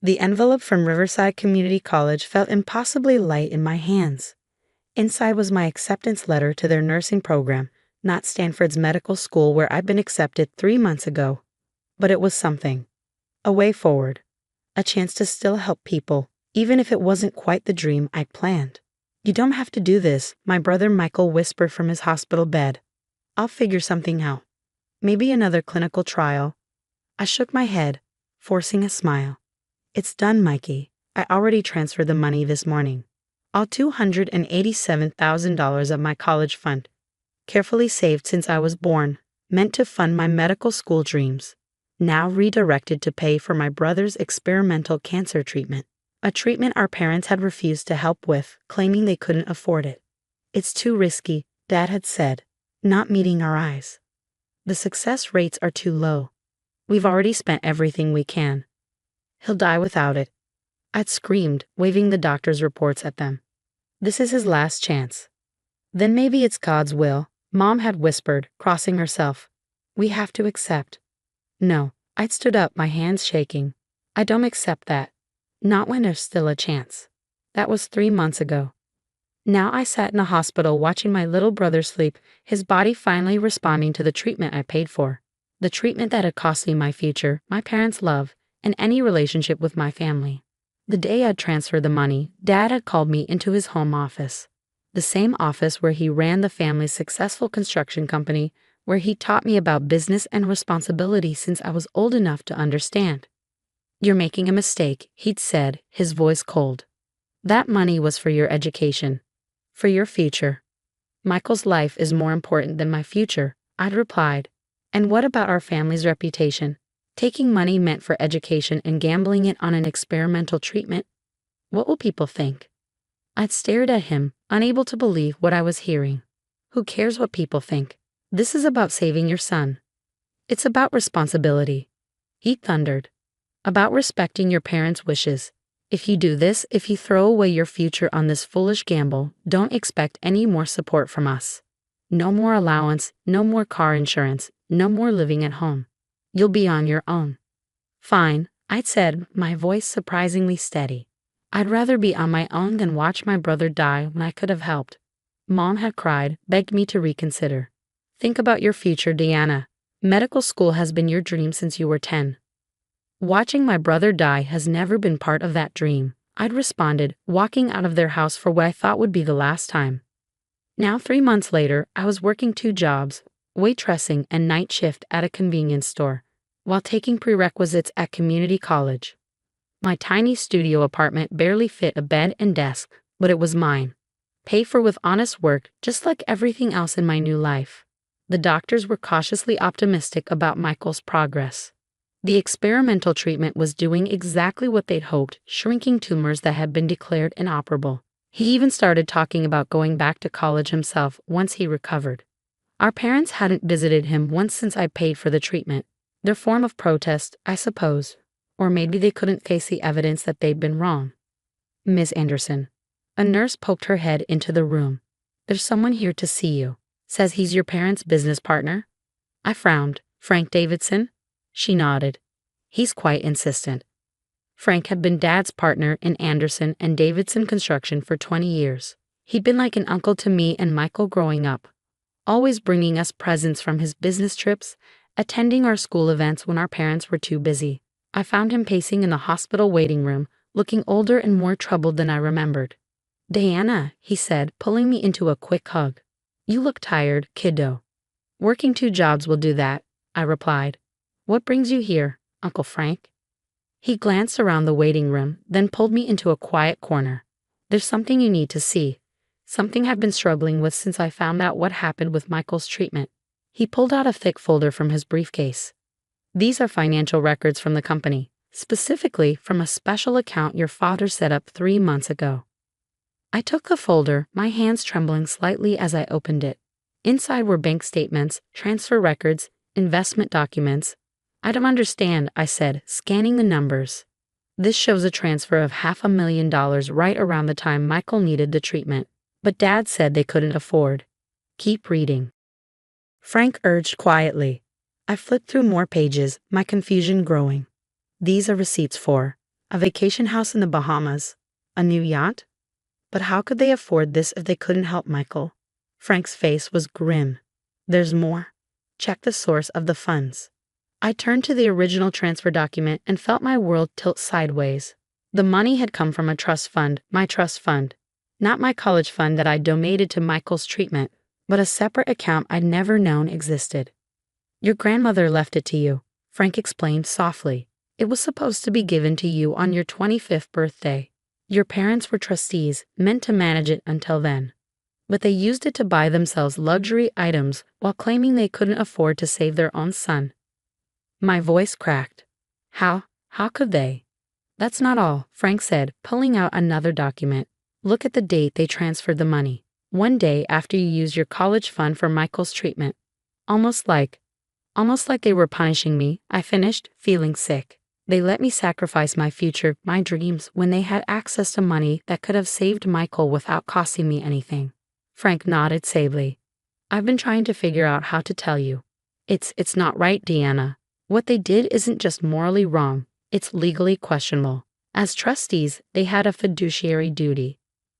The envelope from Riverside Community College felt impossibly light in my hands. Inside was my acceptance letter to their nursing program, not Stanford's medical school where I'd been accepted 3 months ago. But it was something. A way forward. A chance to still help people, even if it wasn't quite the dream I'd planned. "You don't have to do this," my brother Michael whispered from his hospital bed. "I'll figure something out. Maybe another clinical trial." I shook my head, forcing a smile. "It's done, Mikey. I already transferred the money this morning. All $287,000 of my college fund, carefully saved since I was born, meant to fund my medical school dreams, now redirected to pay for my brother's experimental cancer treatment, a treatment our parents had refused to help with, claiming they couldn't afford it. It's too risky, Dad had said, not meeting our eyes. The success rates are too low. We've already spent everything we can. He'll die without it. I'd screamed, waving the doctor's reports at them. This is his last chance. Then maybe it's God's will, Mom had whispered, crossing herself. We have to accept. No, I'd stood up, my hands shaking. I don't accept that. Not when there's still a chance. That was 3 months ago. Now I sat in a hospital watching my little brother sleep, his body finally responding to the treatment I paid for. The treatment that had cost me my future, my parents' love, and any relationship with my family. The day I'd transferred the money, Dad had called me into his home office. The same office where he ran the family's successful construction company, where he taught me about business and responsibility since I was old enough to understand. You're making a mistake, he'd said, his voice cold. That money was for your education. For your future. Michael's life is more important than my future, I'd replied. And what about our family's reputation? Taking money meant for education and gambling it on an experimental treatment? What will people think? I'd stared at him, unable to believe what I was hearing. Who cares what people think? This is about saving your son. It's about responsibility. He thundered. About respecting your parents' wishes. If you do this, if you throw away your future on this foolish gamble, don't expect any more support from us. No more allowance, no more car insurance, no more living at home. You'll be on your own. Fine, I'd said, my voice surprisingly steady. I'd rather be on my own than watch my brother die when I could have helped. Mom had cried, begged me to reconsider. Think about your future, Deanna. Medical school has been your dream since you were 10. Watching my brother die has never been part of that dream, I'd responded, walking out of their house for what I thought would be the last time. Now 3 months later, I was working 2 jobs, waitressing and night shift at a convenience store, while taking prerequisites at community college. My tiny studio apartment barely fit a bed and desk, but it was mine. Paid for with honest work, just like everything else in my new life. The doctors were cautiously optimistic about Michael's progress. The experimental treatment was doing exactly what they'd hoped, shrinking tumors that had been declared inoperable. He even started talking about going back to college himself once he recovered. Our parents hadn't visited him once since I paid for the treatment. Their form of protest, I suppose. Or maybe they couldn't face the evidence that they'd been wrong. Miss Anderson. A nurse poked her head into the room. There's someone here to see you. Says he's your parents' business partner. I frowned. Frank Davidson? She nodded. He's quite insistent. Frank had been Dad's partner in Anderson and Davidson Construction for 20 years. He'd been like an uncle to me and Michael growing up, always bringing us presents from his business trips, attending our school events when our parents were too busy. I found him pacing in the hospital waiting room, looking older and more troubled than I remembered. Diana, he said, pulling me into a quick hug. You look tired, kiddo. Working 2 jobs will do that, I replied. What brings you here, Uncle Frank? He glanced around the waiting room, then pulled me into a quiet corner. There's something you need to see. Something I've been struggling with since I found out what happened with Michael's treatment. He pulled out a thick folder from his briefcase. These are financial records from the company, specifically from a special account your father set up 3 months ago. I took the folder, my hands trembling slightly as I opened it. Inside were bank statements, transfer records, investment documents. I don't understand, I said, scanning the numbers. This shows a transfer of $500,000 right around the time Michael needed the treatment. But Dad said they couldn't afford. Keep reading. Frank urged quietly. I flipped through more pages, my confusion growing. These are receipts for. A vacation house in the Bahamas? A new yacht? But how could they afford this if they couldn't help Michael? Frank's face was grim. There's more. Check the source of the funds. I turned to the original transfer document and felt my world tilt sideways. The money had come from a trust fund, my trust fund. Not my college fund that I'd donated to Michael's treatment, but a separate account I'd never known existed. Your grandmother left it to you, Frank explained softly. It was supposed to be given to you on your 25th birthday. Your parents were trustees, meant to manage it until then. But they used it to buy themselves luxury items while claiming they couldn't afford to save their own son. My voice cracked. How could they? That's not all, Frank said, pulling out another document. Look at the date they transferred the money. One day after you used your college fund for Michael's treatment. Almost like they were punishing me, I finished, feeling sick. They let me sacrifice my future, my dreams, when they had access to money that could have saved Michael without costing me anything. Frank nodded sagely. I've been trying to figure out how to tell you. It's not right, Deanna. What they did isn't just morally wrong, it's legally questionable. As trustees, they had a fiduciary duty.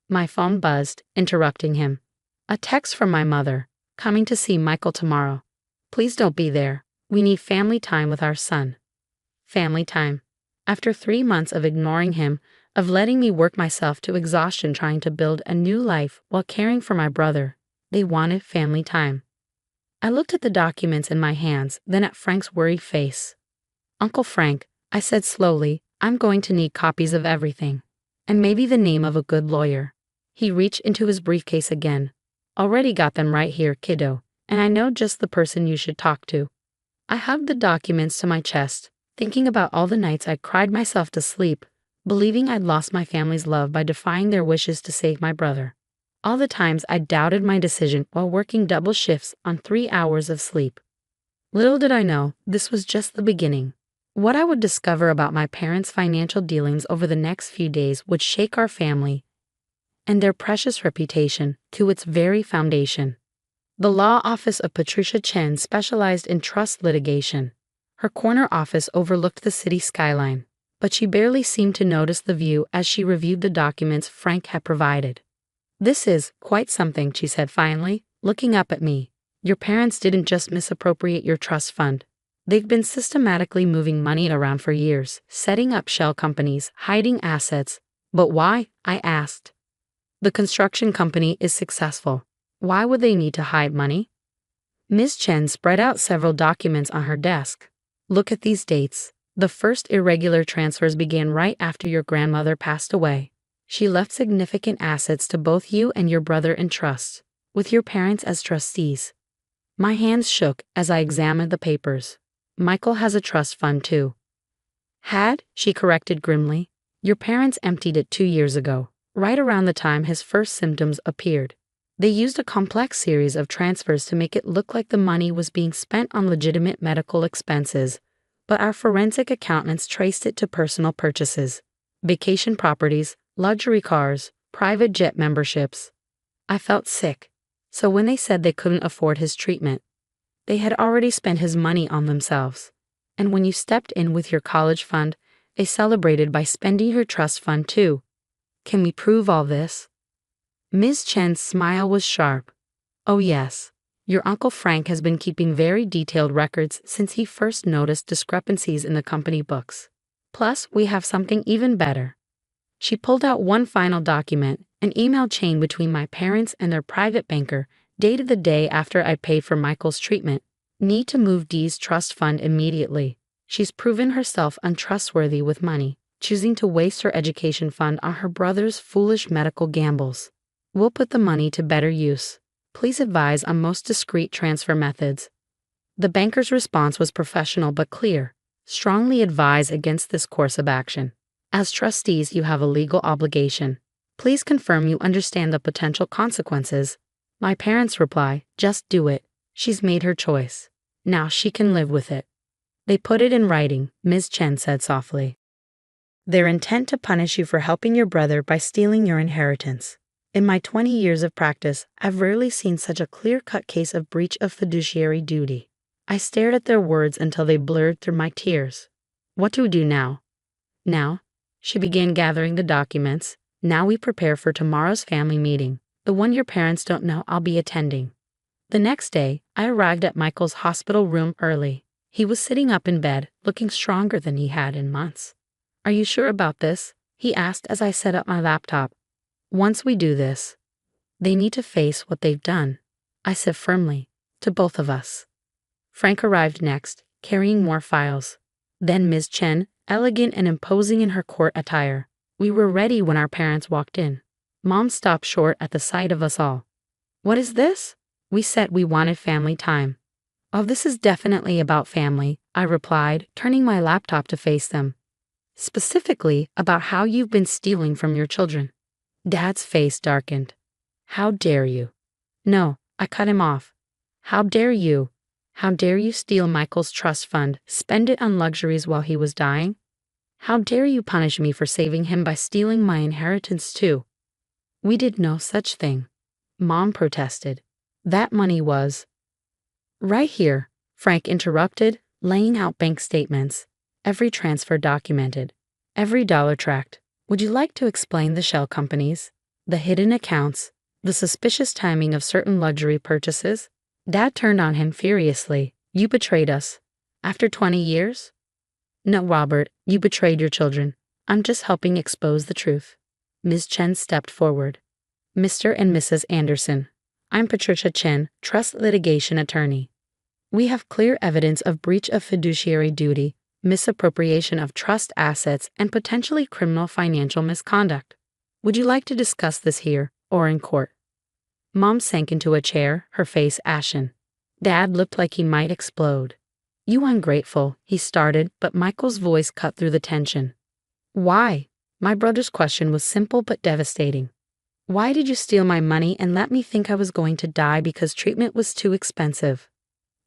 My phone buzzed, interrupting him. A text from my mother, coming to see Michael tomorrow. Please don't be there. We need family time with our son. Family time. After 3 months of ignoring him, of letting me work myself to exhaustion trying to build a new life while caring for my brother, they wanted family time. I looked at the documents in my hands, then at Frank's worried face. Uncle Frank, I said slowly, I'm going to need copies of everything. And maybe the name of a good lawyer. He reached into his briefcase again. Already got them right here, kiddo, and I know just the person you should talk to. I hugged the documents to my chest, thinking about all the nights I cried myself to sleep, believing I'd lost my family's love by defying their wishes to save my brother. All the times I doubted my decision while working double shifts on 3 hours of sleep. Little did I know, this was just the beginning. What I would discover about my parents' financial dealings over the next few days would shake our family and their precious reputation to its very foundation. The law office of Patricia Chen specialized in trust litigation. Her corner office overlooked the city skyline, but she barely seemed to notice the view as she reviewed the documents Frank had provided. This is quite something, she said finally, looking up at me. Your parents didn't just misappropriate your trust fund. They've been systematically moving money around for years, setting up shell companies, hiding assets. But why? I asked. The construction company is successful. Why would they need to hide money? Ms. Chen spread out several documents on her desk. Look at these dates. The first irregular transfers began right after your grandmother passed away. She left significant assets to both you and your brother in trust, with your parents as trustees. My hands shook as I examined the papers. Michael has a trust fund too. Had, she corrected grimly. Your parents emptied it 2 years ago, right around the time his first symptoms appeared. They used a complex series of transfers to make it look like the money was being spent on legitimate medical expenses, but our forensic accountants traced it to personal purchases, vacation properties, luxury cars, private jet memberships. I felt sick. So when they said they couldn't afford his treatment, they had already spent his money on themselves. And when you stepped in with your college fund, they celebrated by spending your trust fund too. Can we prove all this? Ms. Chen's smile was sharp. Oh yes, your Uncle Frank has been keeping very detailed records since he first noticed discrepancies in the company books. Plus, we have something even better. She pulled out one final document, an email chain between my parents and their private banker, dated the day after I paid for Michael's treatment. Need to move Dee's trust fund immediately. She's proven herself untrustworthy with money, choosing to waste her education fund on her brother's foolish medical gambles. We'll put the money to better use. Please advise on most discreet transfer methods. The banker's response was professional but clear. Strongly advise against this course of action. As trustees, you have a legal obligation. Please confirm you understand the potential consequences. My parents' reply, just do it. She's made her choice. Now she can live with it. They put it in writing, Ms. Chen said softly. Their intent to punish you for helping your brother by stealing your inheritance. In my 20 years of practice, I've rarely seen such a clear-cut case of breach of fiduciary duty. I stared at their words until they blurred through my tears. What do we do now? Now? She began gathering the documents. Now we prepare for tomorrow's family meeting, the one your parents don't know I'll be attending. The next day, I arrived at Michael's hospital room early. He was sitting up in bed, looking stronger than he had in months. "Are you sure about this?" he asked as I set up my laptop. "Once we do this, they need to face what they've done," I said firmly, "to both of us." Frank arrived next, carrying more files. Then Ms. Chen, elegant and imposing in her court attire. We were ready when our parents walked in. Mom stopped short at the sight of us all. "What is this?" We said we wanted family time. "Oh, this is definitely about family," I replied, turning my laptop to face them. "Specifically about how you've been stealing from your children." Dad's face darkened. "How dare you?" "No," I cut him off. "How dare you? How dare you steal Michael's trust fund, spend it on luxuries while he was dying? How dare you punish me for saving him by stealing my inheritance too?" "We did no such thing," Mom protested. "That money was—" "Right here," Frank interrupted, laying out bank statements. Every transfer documented. Every dollar tracked. "Would you like to explain the shell companies, the hidden accounts, the suspicious timing of certain luxury purchases?" Dad turned on him furiously. "You betrayed us. After 20 years? No, Robert, you betrayed your children. I'm just helping expose the truth." Ms. Chen stepped forward. "Mr. and Mrs. Anderson, I'm Patricia Chen, trust litigation attorney. We have clear evidence of breach of fiduciary duty, misappropriation of trust assets, and potentially criminal financial misconduct. Would you like to discuss this here or in court?" Mom sank into a chair, her face ashen. Dad looked like he might explode. "You ungrateful," he started, but Michael's voice cut through the tension. "Why?" My brother's question was simple but devastating. "Why did you steal my money and let me think I was going to die because treatment was too expensive?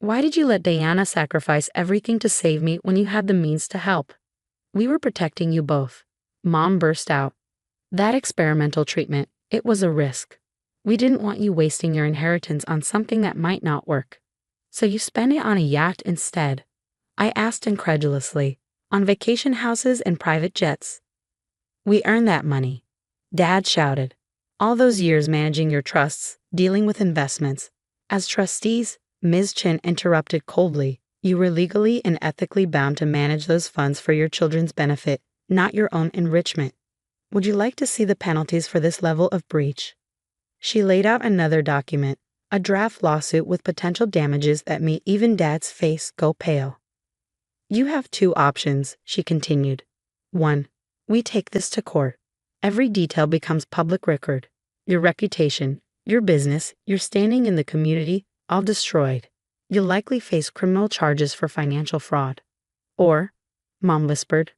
Why did you let Diana sacrifice everything to save me when you had the means to help? We were protecting you both." Mom burst out. "That experimental treatment, it was a risk. We didn't want you wasting your inheritance on something that might not work. So you spent it on a yacht instead?" I asked incredulously. "On vacation houses and private jets?" "We earned that money," Dad shouted. "All those years managing your trusts, dealing with investments. As trustees," Ms. Chen interrupted coldly, "you were legally and ethically bound to manage those funds for your children's benefit, not your own enrichment. Would you like to see the penalties for this level of breach?" She laid out another document, a draft lawsuit with potential damages that made even Dad's face go pale. "You have two options," she continued. "One, we take this to court. Every detail becomes public record. Your reputation, your business, your standing in the community, all destroyed. You'll likely face criminal charges for financial fraud. Or," Mom whispered,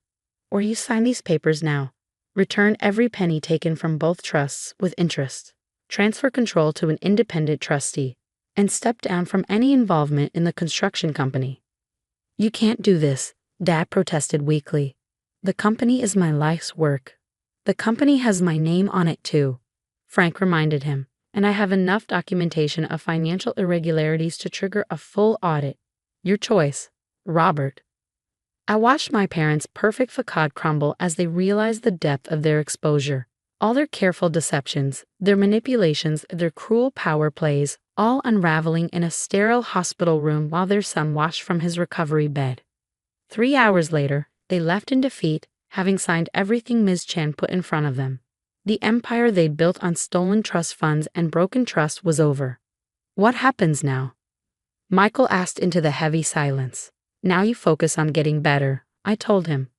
"or you sign these papers now. Return every penny taken from both trusts with interest. Transfer control to an independent trustee, and step down from any involvement in the construction company." "You can't do this," Dad protested weakly. "The company is my life's work." "The company has my name on it too," Frank reminded him, "and I have enough documentation of financial irregularities to trigger a full audit. Your choice, Robert." I watched my parents' perfect facade crumble as they realized the depth of their exposure. All their careful deceptions, their manipulations, their cruel power plays, all unraveling in a sterile hospital room while their son watched from his recovery bed. 3 hours later, they left in defeat, having signed everything Ms. Chen put in front of them. The empire they'd built on stolen trust funds and broken trust was over. "What happens now?" Michael asked into the heavy silence. "Now you focus on getting better," I told him.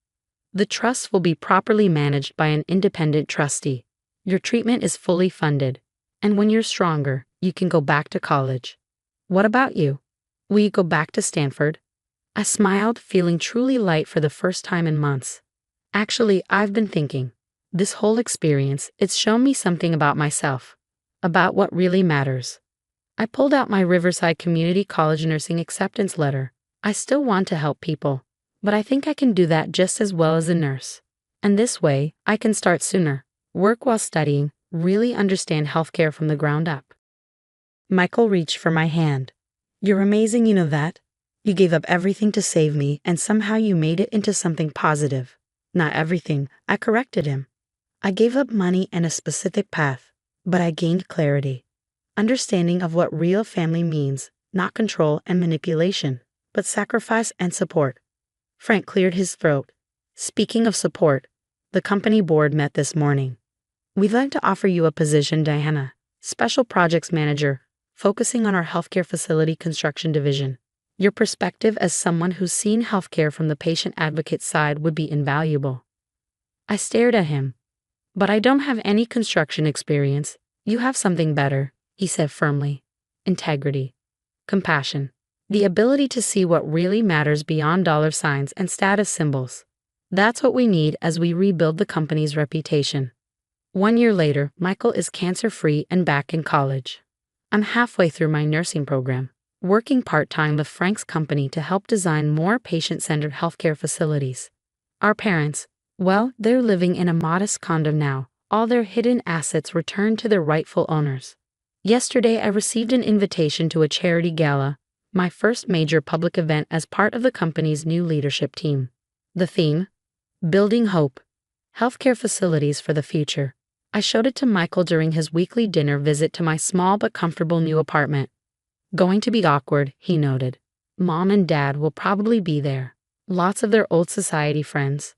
"The trust will be properly managed by an independent trustee. Your treatment is fully funded. And when you're stronger, you can go back to college. What about you? Will you go back to Stanford?" I smiled, feeling truly light for the first time in months. "Actually, I've been thinking. This whole experience, it's shown me something about myself. About what really matters." I pulled out my Riverside Community College nursing acceptance letter. I still want to help people, but I think I can do that just as well as a nurse. And this way, I can start sooner, work while studying, really understand healthcare from the ground up. Michael reached for my hand. "You're amazing, you know that? You gave up everything to save me, and somehow you made it into something positive. Not everything, I corrected him. I gave up money and a specific path, but I gained clarity. Understanding of what real family means, not control and manipulation, but sacrifice and support. Frank cleared his throat. Speaking of support, the company board met this morning. We'd like to offer you a position, Diana, Special Projects Manager, focusing on our healthcare facility construction division. Your perspective as someone who's seen healthcare from the patient advocate side would be invaluable. I stared at him. But I don't have any construction experience. You have something better, he said firmly. Integrity. Compassion. The ability to see what really matters beyond dollar signs and status symbols. That's what we need as we rebuild the company's reputation. 1 year later, Michael is cancer-free and back in college. I'm halfway through my nursing program, working part-time with Frank's company to help design more patient-centered healthcare facilities. Our parents, well, they're living in a modest condo now, all their hidden assets returned to their rightful owners. Yesterday I received an invitation to a charity gala, my first major public event as part of the company's new leadership team. The theme? Building Hope. Healthcare facilities for the future. I showed it to Michael during his weekly dinner visit to my small but comfortable new apartment. Going to be awkward, he noted. Mom and Dad will probably be there. Lots of their old society friends.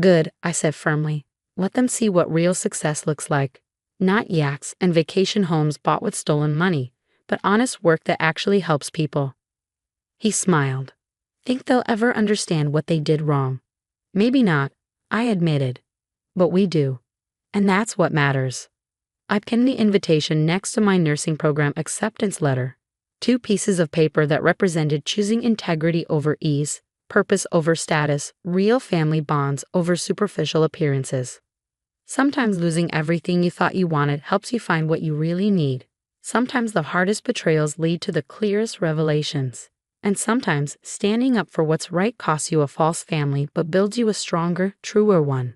Good, I said firmly. Let them see what real success looks like. Not yachts and vacation homes bought with stolen money, but honest work that actually helps people. He smiled. Think they'll ever understand what they did wrong? Maybe not, I admitted. But we do. And that's what matters. I pinned the invitation next to my nursing program acceptance letter. 2 pieces of paper that represented choosing integrity over ease, purpose over status, real family bonds over superficial appearances. Sometimes losing everything you thought you wanted helps you find what you really need. Sometimes the hardest betrayals lead to the clearest revelations. And sometimes standing up for what's right costs you a false family but builds you a stronger, truer one.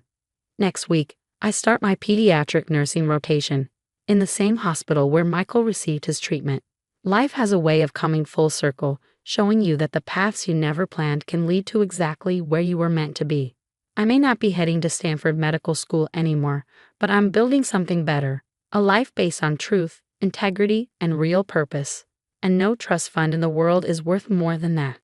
Next week, I start my pediatric nursing rotation in the same hospital where Michael received his treatment. Life has a way of coming full circle, showing you that the paths you never planned can lead to exactly where you were meant to be. I may not be heading to Stanford Medical School anymore, but I'm building something better, a life based on truth, integrity, and real purpose. And no trust fund in the world is worth more than that.